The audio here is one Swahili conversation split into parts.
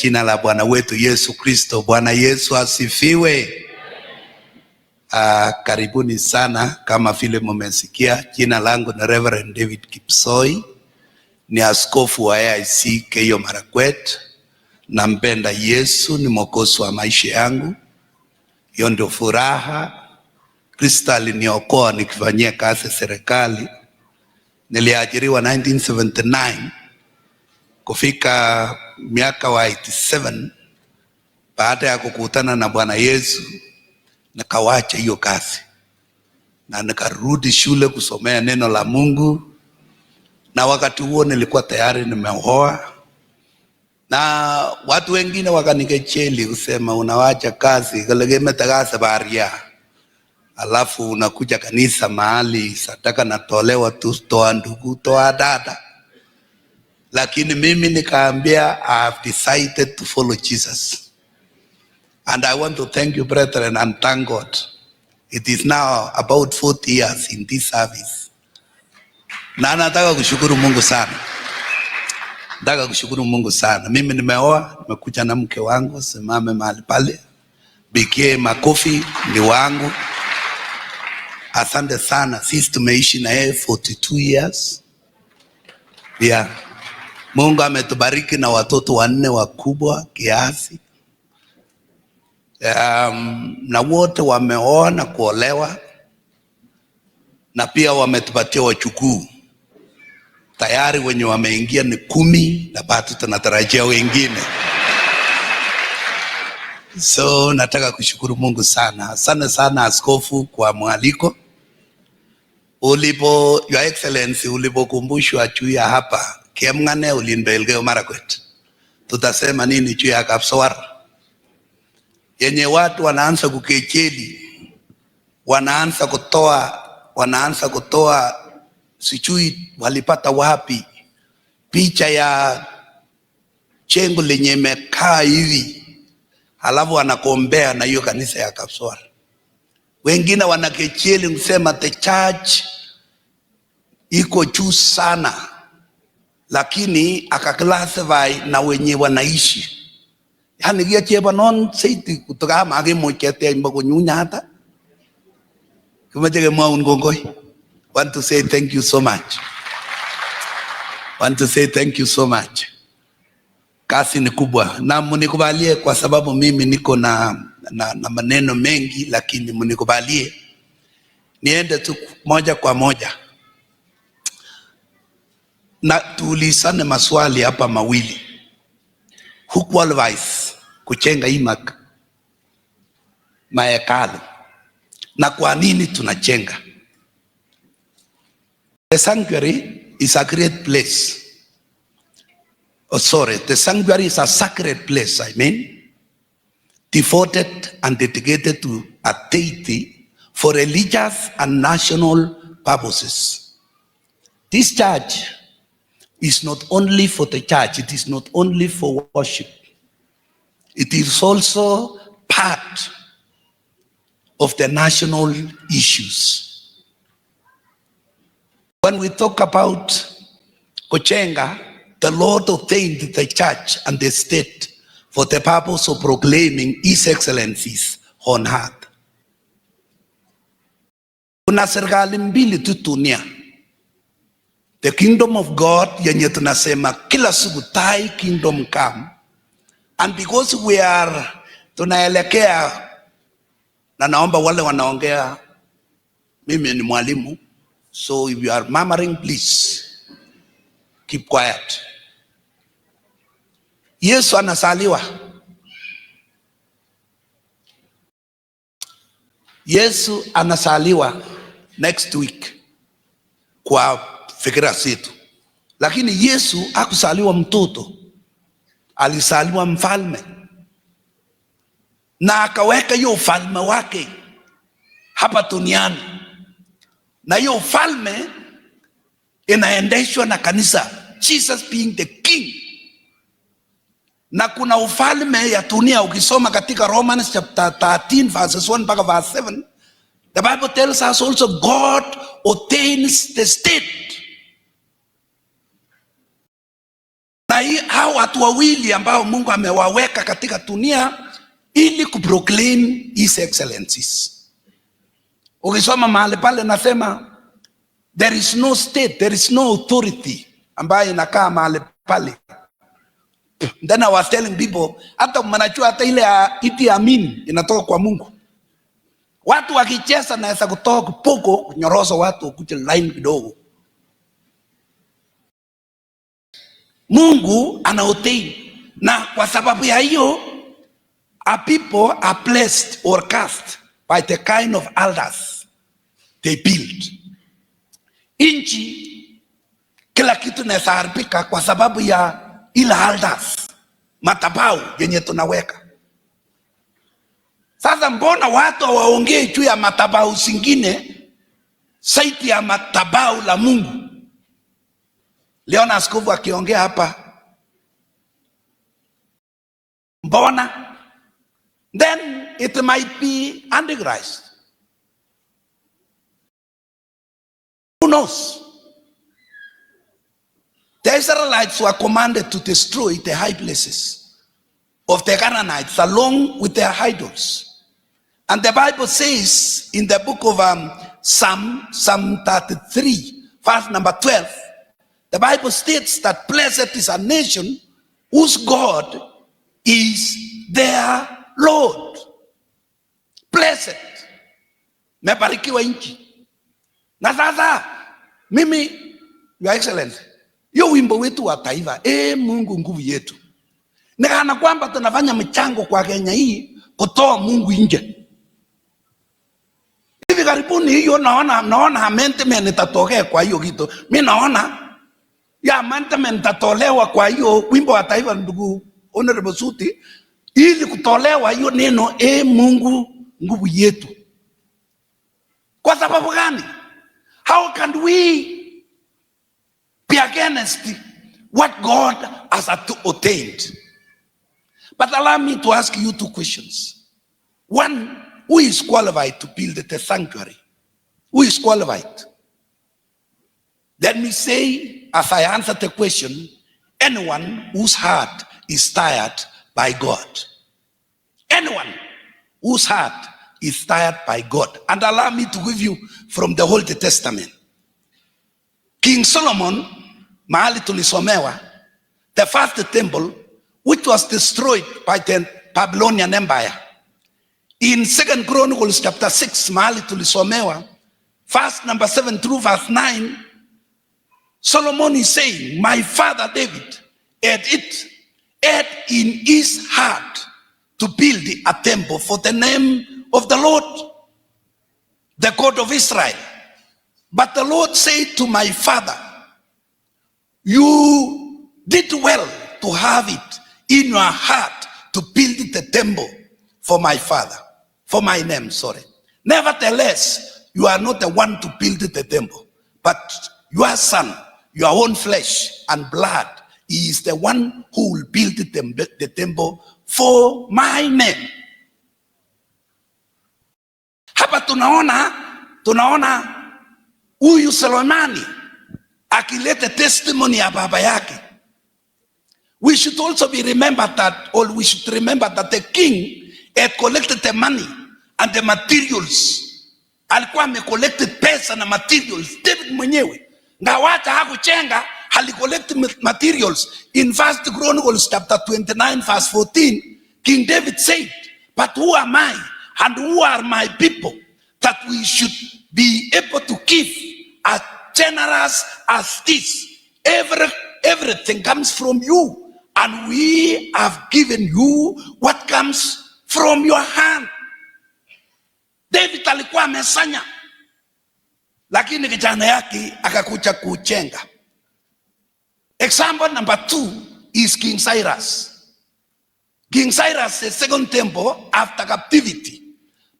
jina la Bwana wetu Yesu Kristo. Bwana Yesu asifiwe. Karibuni sana. Kama vile mmesikia, jina langu ni Reverend David Kipsoi, ni askofu wa AIC Keyo Marakwet. Nampenda Yesu, ni mwokozi wa maisha yangu. Hiyo ndio furaha. Kristo aliniokoa nikifanyia kazi serikali. Niliajiriwa 1979 kufika miaka wa 87. Baada ya kukutana na Bwana Yesu, nikawacha hiyo kazi na nikarudi shule kusomea neno la Mungu. Na wakati huo nilikuwa tayari nimeoa, na watu wengine wakanikejeli kusema, unawacha kazi kalegeme tagasa baria, alafu unakuja kanisa mahali sadaka natolewa tu, toa ndugu, toa dada. Lakini mimi nikaambia, I have decided to follow Jesus. And I want to thank you, brethren, and thank God. It is now about 40 years in this service. Na nataka kushukuru Mungu sana. Nataka kushukuru Mungu sana. Mimi nimeoa, nimekuja na mke wangu, simame mahali pale. Bikie makofi ni wangu. Asante sana. Sisi tumeishi na yeye 42 years. Yeah. Mungu ametubariki na watoto 4 wakubwa kiasi. Na wote wameoa na kuolewa, na pia wametupatia wachukuu. Tayari wenye wameingia ni 10 na bado tunatarajia wengine. So nataka kushukuru Mungu sana. Asante sana askofu kwa mwaliko. Your Excellency, ulipokumbushwa juu ya hapa Kiemng'ane ulinibelgeo Marakwet, tutasema nini juu ya Kapsowar yenye watu wanaanza kukejeli, wanaanza kutoa sijui walipata wapi picha ya chengo lenye mekaa hivi, halafu wanakombea na hiyo kanisa ya Kapsowar. Wengine wanakejeli kusema the church iko juu sana, lakini akaclassify na wenye wanaishi. Yani kia cheba non seiti kutoka mage mochete imbago nyunya hata. Kumejege mwa ungongoi. Want to say thank you so much. Want to say thank you so much. Kasi ni kubwa. Na munikubalie kwa sababu mimi niko na maneno mengi, lakini munikubalie niende tu moja kwa moja. Na tuulizane maswali hapa mawili. Who qualifies kuchenga hii mahekalu? Na kwa nini tunachenga? The sanctuary is a great place. The sanctuary is a sacred place, devoted and dedicated to a deity for religious and national purposes. This church is not only for the church, it is not only for worship. It is also part of the national issues. When we talk about kuchenga, the Lord ordained the church and the state for the purpose of proclaiming His excellencies on earth. Kuna serikali mbili tu dunia. The kingdom of God, yenye tunasema kila siku Thy kingdom come. And because we are tunaelekea, na naomba wale wanaongea, mimi ni mwalimu, so if you are murmuring, please keep quiet. Yesu anasaliwa. Yesu anasaliwa next week kwa fikira zetu. Lakini Yesu hakusaliwa mtoto, alisaliwa mfalme. Na akaweka hiyo ufalme wake hapa duniani. Na hiyo ufalme inaendeshwa na kanisa, Jesus being the king. Na kuna ufalme ya dunia, ukisoma katika Romans chapter 13 verses 1 mpaka verse 7, the Bible tells us also God ordains the state. Na kuna hao watu wawili ambao Mungu amewaweka katika dunia ili kuproclaim his excellencies. Ukisoma mahali pale nasema there is no state, there is no authority ambayo inakaa mahali pale. Then I was telling people, hata mnajua hata ile Idi Amin inatoka kwa Mungu. Watu wakicheza naweza kutoka poko nyoroso watu kuja line kidogo. Mungu ana ordain, na kwa sababu ya hiyo a people are blessed or cursed by the kind of altars they build. Inchi kila kitu inaweza haribika kwa sababu ya ila altars, madhabahu yenye tunaweka. Sasa mbona watu waongee juu ya madhabahu zingine zaidi ya madhabahu la Mungu? Leo na askofu akiongea hapa, mbona? Then it might be Antichrist. Who knows? The Israelites were commanded to destroy the high places of the Canaanites along with their idols. And the Bible says in the book of Psalm 33, verse number 12, the Bible states that blessed is a nation whose God is their Lord. Blessed. Mebarikiwa nchi. Na sasa mimi, Your Excellency, hiyo wimbo wetu wa taifa, Mungu nguvu yetu, ni kana kwamba tunafanya mchango kwa Kenya hii kutoa Mungu nje. Hivi karibuni hiyo naona amendment itatokea kwa hiyo kitu. Mimi naona ya amendment itatolewa kwa hiyo wimbo wa taifa, ndugu Honorable Suti, ili kutolewa hiyo neno Mungu nguvu yetu. Kwa sababu gani? How can we be against what God has ordained? But allow me to ask you two questions. One, who is qualified to build the sanctuary? Who is qualified? Let me say, as I answer the question, anyone whose heart is tired by God. Anyone whose heart is tired by God. And allow me to give you from the Old Testament. King Solomon, mahali tulisomewa, the first temple, which was destroyed by the Babylonian Empire. In 2 Chronicles chapter 6, mahali tulisomewa, verse number 7 through verse 9, Solomon is saying, my father David had in his heart to build a temple for the name of the Lord, the God of Israel. But the Lord said to my father, you did well to have it in your heart to build the temple for my father, for my name, sorry. Nevertheless, you are not the one to build the temple, but your son, your own flesh and blood, he is the one who will build the temple for my name. Hapa tunaona huyu Solomoni akileta testimony ya baba yake. We should also be remembered that, or we should remember that the king had collected the money and the materials. Alikuwa amecollected pesa na materials. David mwenyewe ngawacha hakuchenga, halicollect materials. In 1 Chronicles chapter 29 verse 14, King David said, but who am I and who are my people that we should be able to give as generous as this? Everything comes from you, and we have given you what comes from your hand. David alikuwa amesanya, lakini kijana yake akakuja kuchenga. Example number 2 is King Cyrus. King Cyrus, the second temple after captivity.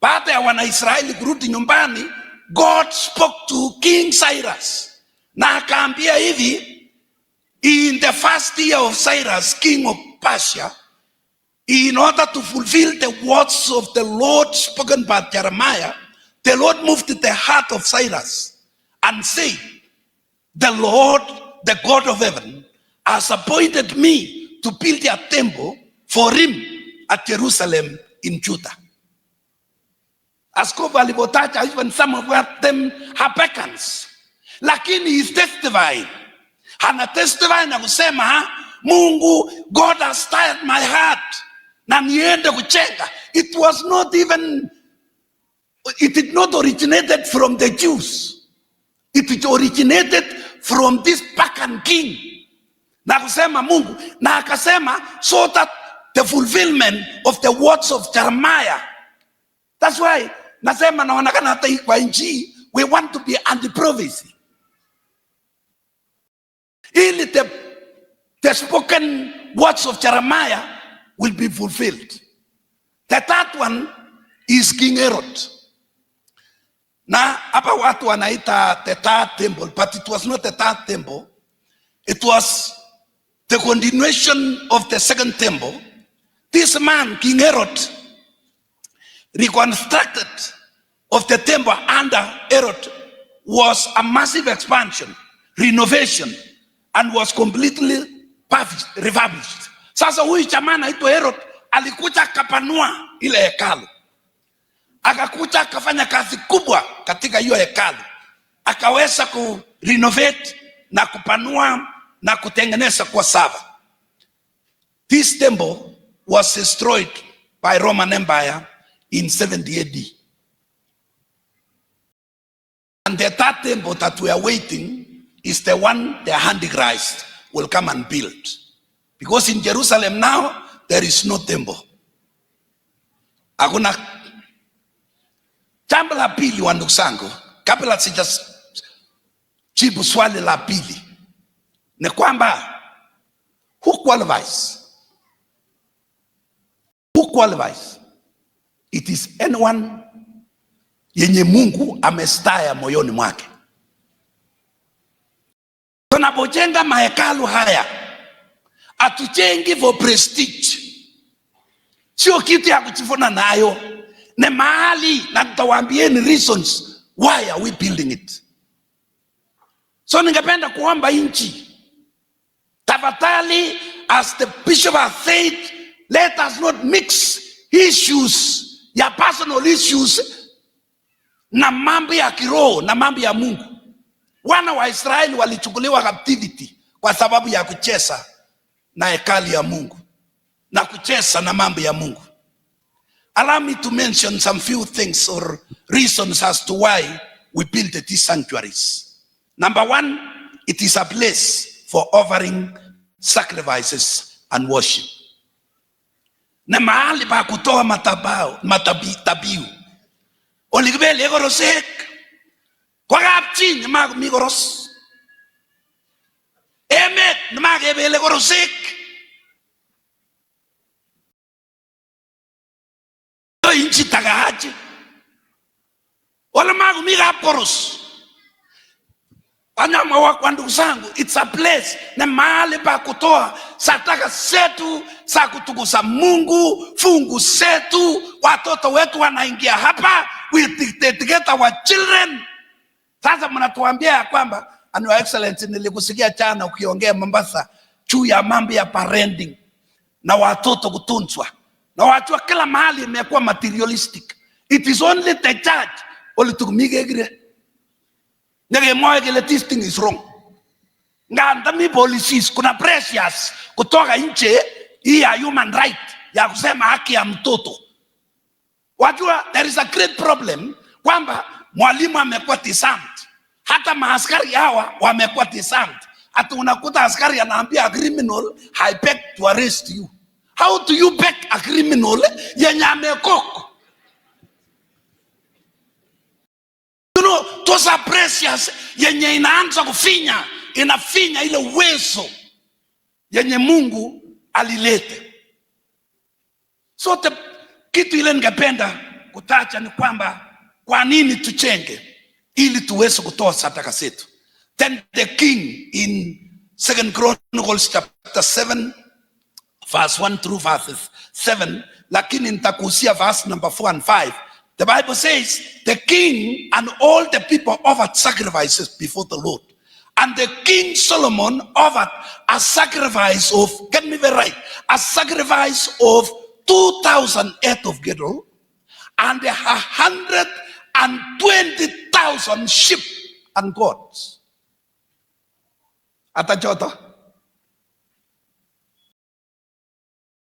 Baada ya Wanaisraeli kurudi nyumbani, God spoke to King Cyrus na akaambia hivi, in the first year of Cyrus, king of Persia, in order to fulfill the words of the Lord spoken by Jeremiah, the Lord moved the heart of Cyrus and said, the Lord, the God of heaven, has appointed me to build a temple for him at Jerusalem in Judah. Askofu alipotaja, even some of them are pagans, lakini he is testifying. Ana testify na kusema, Mungu, God has stirred my heart na niende kujenga. It did not originated from the Jews. It originated from this pagan king. Na kusema Mungu, na akasema, so that the fulfillment of the words of Jeremiah. That's why nasema naonekana hata kwa nchi we want to be anti-prophecy. Ili the spoken words of Jeremiah will be fulfilled. The third one is King Herod. Na hapa watu wanaita the third temple, but it was not the third temple. It was the continuation of the second temple. This man, King Herod, reconstructed of the temple under Herod was a massive expansion, renovation, and was completely refurbished. Sasa huyu jamani anaitwa Herod alikuja akapanua ile hekalu. Akakuja akafanya kazi kubwa katika hiyo hekalu. Akaweza ku renovate na kupanua na kutengeneza kwa sawa. This temple was destroyed by Roman Empire in 70 AD. And the third temple that we are waiting is the one the Antichrist will come and build. Because in Jerusalem now, there is no temple. Hakuna. Jambo la pili wa ndugu zangu, kabla sijajibu swali la pili, ni kwamba who qualifies? Who qualifies? It is anyone yenye Mungu amestaya moyoni mwake. Tunapojenga mahekalu haya, atujengi for prestige. Sio kitu ya kujivuna nayo. Ni mahali na tutawaambieni reasons why are we building it. So ningependa kuomba nchi, tafadhali, as the bishop has said, let us not mix issues ya personal issues na mambo ya kiroho na mambo ya Mungu. Wana wa Israeli walichukuliwa captivity kwa sababu ya kucheza na hekalu ya Mungu na kucheza na mambo ya Mungu. Allow me to mention some few things or reasons as to why we built these sanctuaries. Number one, it is a place for offering sacrifices and worship. Na mahali pa kutoa matabiu. Oligibele egorosek. Kwa kapchi ni mag migoros. Emet ni mag ebele egorosek. Inchi tagahaji. Wala mag migap koros. Wanyama wa kwa ndugu zangu, it's a place na mahali pa kutoa sadaka zetu za kutukuza Mungu, fungu zetu, watoto wetu wanaingia hapa, we dedicate our children. Sasa mnatuambia ya kwamba, and your excellency, nilikusikia jana ukiongea Mombasa juu ya mambo ya parenting na watoto kutunzwa. Na watu wa kila mahali imekuwa materialistic. It is only the church olitumigegire. Nige moyo kile this thing is wrong. Nganda mi policies kuna pressures kutoka nje hii ya human right ya kusema haki ya mtoto. Wajua there is a great problem kwamba mwalimu amekuwa disarmed. Hata maaskari hawa wamekuwa disarmed. Hata unakuta askari anaambia a criminal, I beg to arrest you. How do you beg a criminal yenye amekoko? You know, those are precious yenye inaanza kufinya, inafinya ile uwezo yenye Mungu alilete. So kitu ile ningependa kutacha ni kwamba kwa nini tuchenge ili tuweze kutoa sadaka zetu. Then the king in 2 Chronicles chapter 7 verse 1 through verses 7, lakini nitakusia verse number 4 and 5. The Bible says, the king and all the people offered sacrifices before the Lord. And the King Solomon offered a sacrifice of, get me very right, a sacrifice of 2,000 head of cattle and 120,000 sheep and goats. Atachota.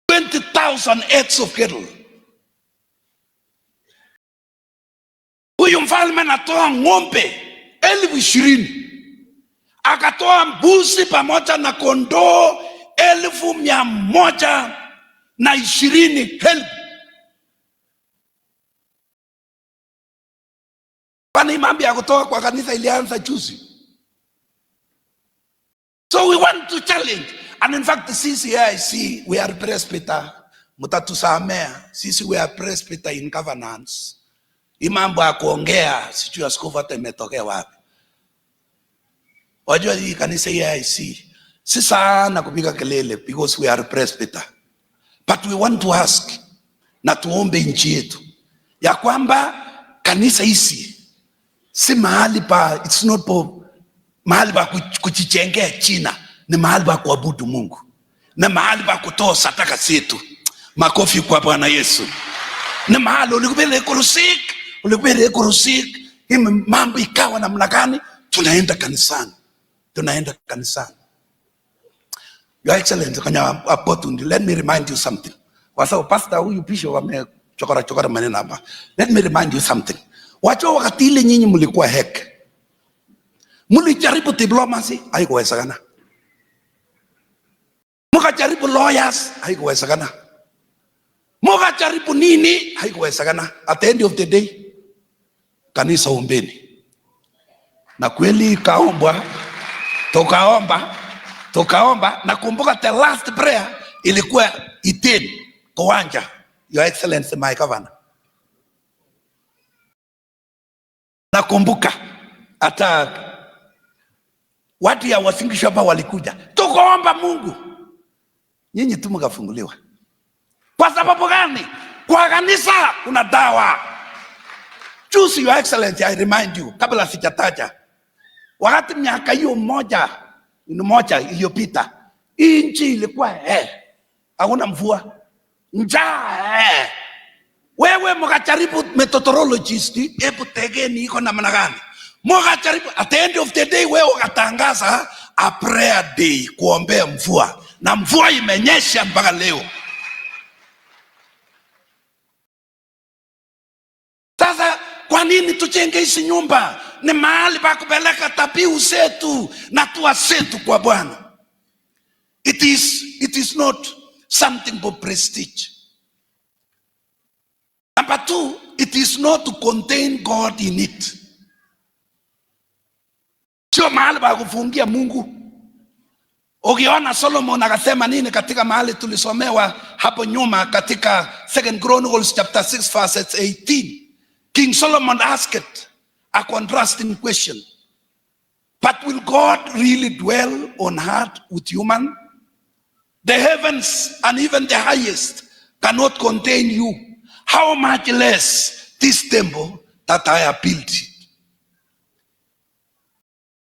20,000 heads of cattle. Huyu mfalme anatoa ng'ombe 20,000. Akatoa mbuzi pamoja na kondoo 120,000. Kwani mambo ya kutoa kwa kanisa ilianza juzi. So we want to challenge. And in fact, sisi AIC, we are presbyter. Mutatusamea. Sisi we are presbyter in governance. Imambo ya kuongea, sijui askofu hata imetokea wapi. Wajua hii kanisa ya AIC, si sana kupiga kelele because we are presbyter. But we want to ask, na tuombe nchi yetu, ya kwamba kanisa hizi, si mahali pa, it's not mahali pa kujichengea China, ni mahali pa kuabudu Mungu. Na mahali pa kutoa sadaka zetu. Makofi kwa Bwana Yesu. Ni mahali ulikubele kurusik, mambo ikawa namna gani, tunaenda kanisani. Your Excellency, let me remind you something. Kwa sababu pastor huyu bishop amechokora maneno hapa. Let me remind you something. Wajua wakati ile nyinyi mlikuwa hek, mlijaribu diplomacy, haikuwezekana. Mkajaribu lawyers, haikuwezekana. Mkajaribu nini, haikuwezekana. At the end of the day, kanisa ombeni. Na kweli kaombwa, tukaomba. Nakumbuka the last prayer ilikuwa Iten Kowanja, Your Excellency my governor. Nakumbuka hata watu ya wasingisho hapa walikuja, tukaomba Mungu, nyinyi tu mkafunguliwa. Kwa sababu gani? Kwa kanisa kuna dawa. Juzi, Your Excellency, I remind you, kabla sijataja, wakati miaka hiyo moja iliyopita, nchi ilikuwa hakuna mvua, njaa. Wewe mkajaribu methodologist, hebu tegeni iko namna gani? Mkajaribu, at the end of the day wewe ukatangaza a prayer day kuombea mvua, na mvua imenyesha mpaka leo. Sasa kwa nini tujenge hizi nyumba? Ni mahali pa kupeleka dhabihu zetu na dua zetu kwa Bwana. It is not something for prestige. Number 2, it is not to contain God in it. Sio mahali pa kufungia Mungu. Ukiona Solomon akasema nini katika mahali tulisomewa hapo nyuma katika 2 Chronicles chapter 6 verse 18. King Solomon asked a contrasting question. But will God really dwell on earth with human? The heavens and even the highest cannot contain you. How much less this temple that I have built?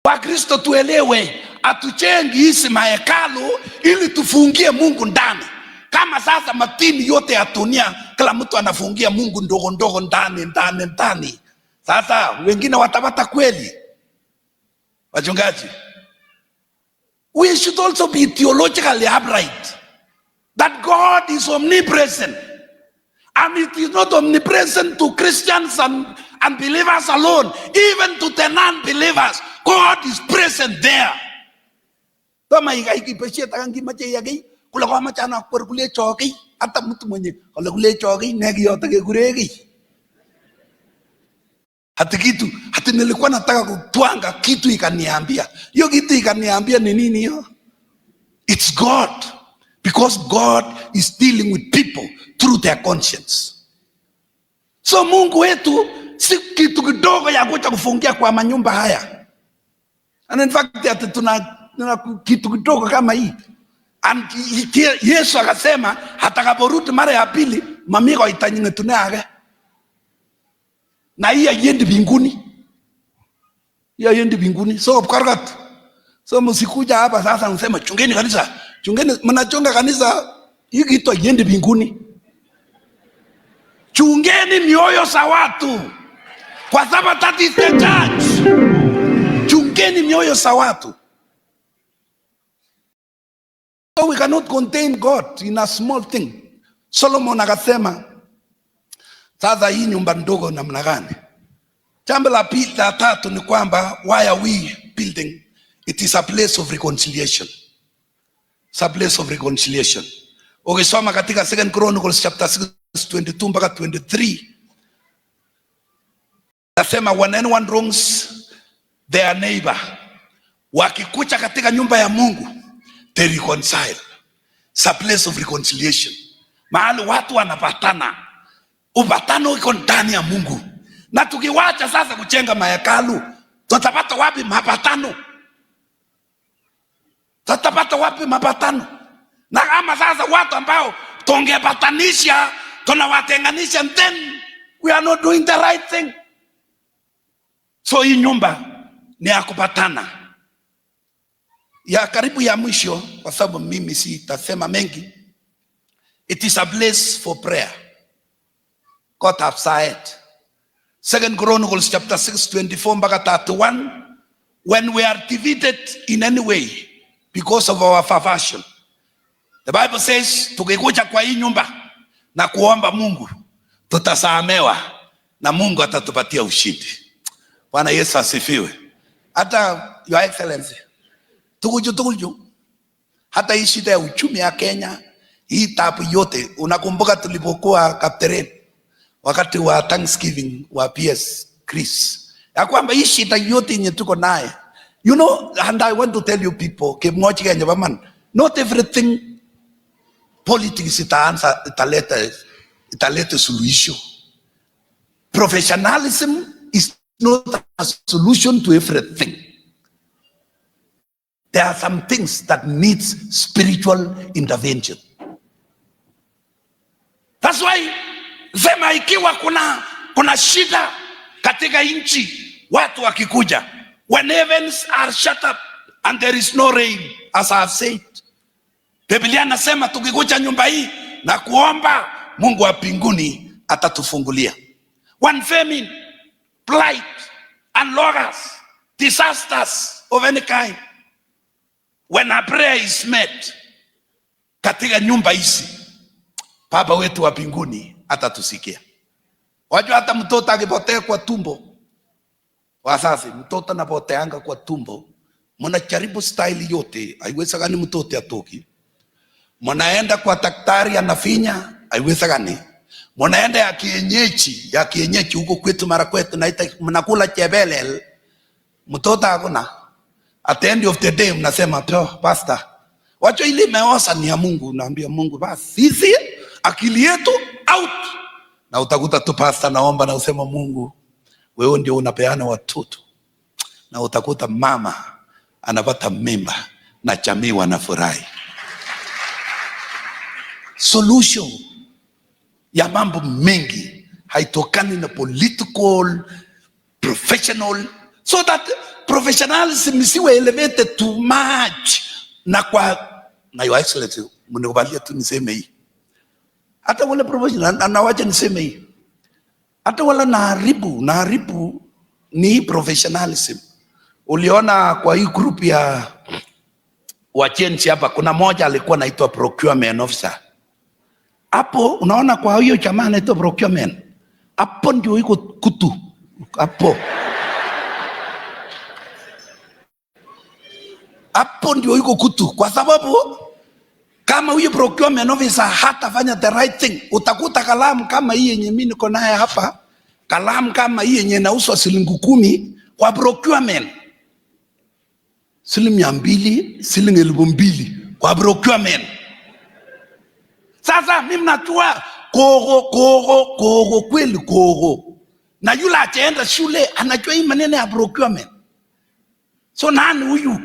Wakristo tuelewe, atuchengi hizi mahekalu ili tufungie Mungu ndani. Kama sasa matini yote ya dunia, kila mtu anafungia Mungu ndogo ndani. Sasa wengine watapata kweli? Wachungaji, we should also be theologically upright that God is omnipresent, and it is not omnipresent to Christians and believers alone. Even to the non-believers, God is present there. Kama ikipeshia takangi mache yake kula kwa machana kwa kule choki hata mtu mwenye kule choki negi yote kuregi. Hata nilikuwa nataka kutwanga kitu ikaniambia. Hiyo kitu ikaniambia ni nini hiyo? It's God. Because God is dealing with people through their conscience. So Mungu wetu si kitu kidogo ya kuja kufungia kwa manyumba haya. And in fact tuna kitu kidogo kama hii. And Yesu akasema atakaporudi mara ya pili mamiko itanyine tunaage. Na hii haiendi mbinguni. So kargat So msikuja hapa sasa msema chungeni kanisa. Chungeni, mnachunga kanisa hii kitu iende mbinguni. Chungeni mioyo za watu. Kwa sababu that is the church. Chungeni mioyo za watu. So we cannot contain God in a small thing. Solomon akasema sasa hii nyumba ndogo namna gani? Jambo la pili la tatu ni kwamba why are we building? It is a place of reconciliation. It's a place of reconciliation. Ukisoma katika 2 Chronicles chapter 6:22 mpaka 23. Nasema when anyone wrongs their neighbor, wakikucha katika nyumba ya Mungu, they reconcile. It's a place of reconciliation. Mahali watu wanapatana. Upatano uko ndani ya Mungu. Na tukiwacha sasa kujenga mahekalu, tutapata wapi mapatano? Tutapata wapi mapatano? Na kama sasa watu ambao tungepatanisha tunawatenganisha, then we are not doing the right thing. So hii nyumba ni ya kupatana. Ya karibu ya mwisho, kwa sababu mimi sitasema mengi. It is a place for prayer. God have said. 2 Chronicles chapter 6:24 mpaka 31. When we are defeated in any way because of our perversion, the Bible says tukikuja kwa hii nyumba na kuomba Mungu, tutasamehewa na Mungu atatupatia ushindi. Bwana Yesu asifiwe. Hata Your Excellency, tukuju hata hii shida ya uchumi ya Kenya, hii tabu yote, unakumbuka tulipokuwa Kapteren wakati wa Thanksgiving wa PS Chris, ya kwamba hii shida yote yenye tuko naye, you know, and I want to tell you people, kimoja Kenya baman, not everything politics italeta solution. Professionalism is not a solution to everything. There are some things that needs spiritual intervention. That's why sema ikiwa kuna shida katika nchi, watu wakikuja, when heavens are shut up and there is no rain, as I have said, Biblia nasema tukikuja nyumba hii na kuomba, Mungu wa mbinguni atatufungulia. One famine, blight and locusts, disasters of any kind, when a prayer is made katika nyumba hizi, Baba wetu wa mbinguni atatusikia. Wajua hata mtoto akipotea kwa tumbo, wazazi, mtoto anapoteanga kwa tumbo, mnajaribu style yote, haiwezekani mtoto atoki. Mnaenda kwa daktari anafinya, haiwezekani. Mnaenda ya kienyeji huko kwetu Marakwet, naita mnakula chebelel, mtoto hakuna. At the end of the day mnasema pastor, wacho ile meosa ni ya Mungu. Naambia Mungu basi sisi akili yetu out. Na utakuta tu pastor naomba na usema Mungu, wewe ndio unapeana watoto. Na utakuta mama anapata mimba na jamii wanafurahi. Solution ya mambo mengi haitokani na political, professional, so that professionalism isiwe elevated too much. Na Your Excellency, mnikubalia tu niseme hii. Hata wale professional, anawacha niseme hii. Hata wala naharibu ni professionalism. Uliona kwa hii group ya wachenzi hapa, kuna moja alikuwa anaitwa procurement officer. Hapo unaona kwa hiyo jamaa anaitwa procurement. Hapo ndio iko kutu. Hapo ndio iko kutu, kwa sababu kama huyu procurement officer hatafanya the right thing, utakuta kalamu kama hii yenye mimi niko naye hapa, kalamu kama hii yenye inauzwa shilingi 10 kwa procurement, shilingi 200, shilingi 2000 kwa procurement. Sasa mimi najua kogo kweli kogo, na yule ataenda shule anajua hii maneno ya procurement. So nani huyu?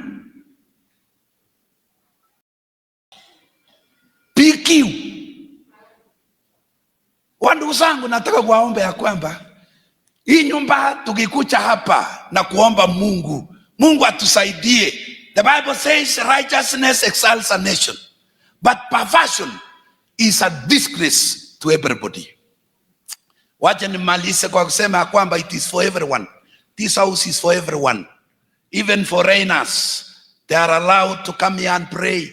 PQ. Wandugu zangu, nataka kuwaomba ya kwamba hii nyumba tukikucha hapa na kuomba Mungu atusaidie The Bible says righteousness exalts a nation, but perversion is a disgrace to everybody. Wacha nimalize kwa kusema kwamba it is for everyone. This house is for everyone. Even foreigners, they are allowed to come here and pray.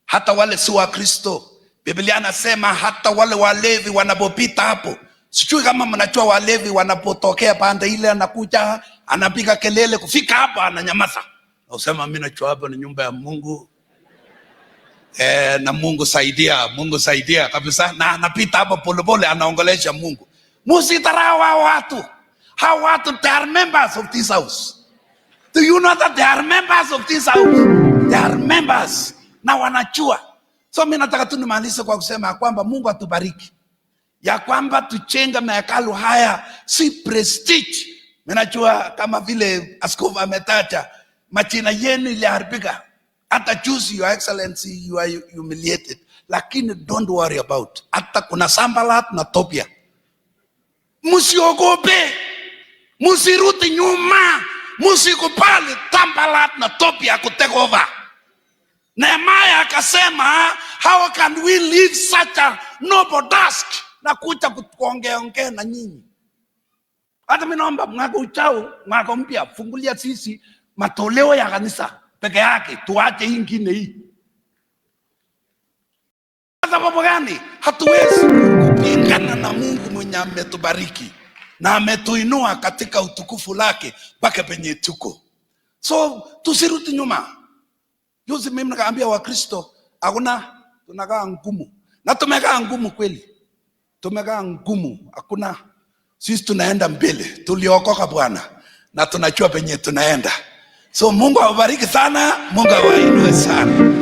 Hata wale si wa Kristo. Biblia anasema hata wale walevi wanapopita hapo. Sijui kama mnajua walevi wanapotokea pande ile, anakuja anapiga kelele, kufika hapa ananyamaza. Usema mimi najua hapa ni nyumba ya Mungu. Na Mungu saidia kabisa, na anapita hapa polepole anaongelesha Mungu. Msitarau watu. How watu, they are members of this house. Do you know that they are members of this house? They are members. Na wanajua. So mimi nataka tu nimalize kwa kusema kwamba Mungu atubariki. Ya kwamba tuchenga mahekalu haya si prestige. Mimi najua kama vile askofu ametaja, majina yenu iliharibika. Hata juzi, Your Excellency, you are humiliated. Lakini don't worry about. Hata kuna Sanballat na Tobia. Musiogope. Musirudi nyuma. Musikubali Sanballat na Tobia kutake over. Nehemiah akasema, how can we leave such a noble task na kuja kuongea na nyinyi? Hata mimi naomba mwaka ujao, mwaka mpya, fungulia sisi matoleo ya kanisa peke yake, tuache hii ingine hii. Sababu gani? Hatuwezi kupingana na Mungu mwenye ametubariki na ametuinua katika utukufu lake mpaka penye tuko. So tusirudi nyuma. Juzi mimi nikaambia Wakristo, hakuna, tunakaa ngumu. Na tumekaa ngumu kweli. Tumekaa ngumu, hakuna. Sisi tunaenda mbele, tuliokoka Bwana na tunajua penye tunaenda. So Mungu awabariki sana, Mungu awainue sana.